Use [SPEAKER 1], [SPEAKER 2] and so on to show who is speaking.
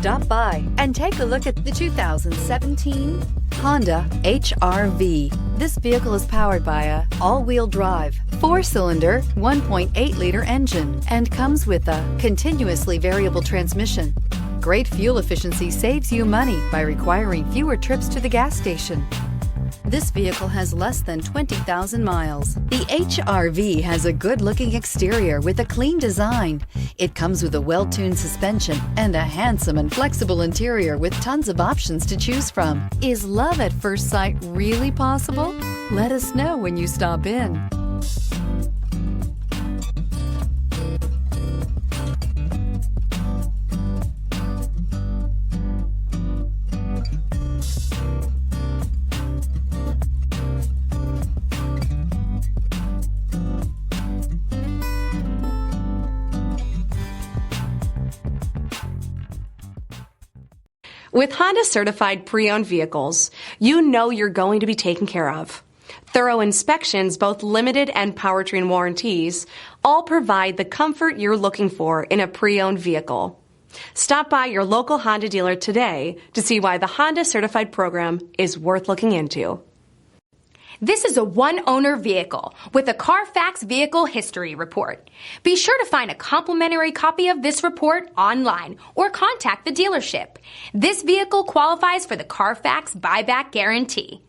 [SPEAKER 1] Stop by and take a look at the 2017 Honda HR-V. This vehicle is powered by a all-wheel drive, 4-cylinder, 1.8-liter engine and comes with a continuously variable transmission. Great fuel efficiency saves you money by requiring fewer trips to the gas station. This vehicle has less than 20,000 miles. The HR-V has a good-looking exterior with a clean design. It comes with a well-tuned suspension and a handsome and flexible interior with tons of options to choose from. Is love at first sight really possible? Let us know when you stop in.
[SPEAKER 2] With Honda certified pre-owned vehicles, you know you're going to be taken care of. Thorough inspections, both limited and powertrain warranties, all provide the comfort you're looking for in a pre-owned vehicle. Stop by your local Honda dealer today to see why the Honda certified program is worth looking into.
[SPEAKER 3] This is a one-owner vehicle with a Carfax Vehicle History Report. Be sure to find a complimentary copy of this report online or contact the dealership. This vehicle qualifies for the Carfax Buyback Guarantee.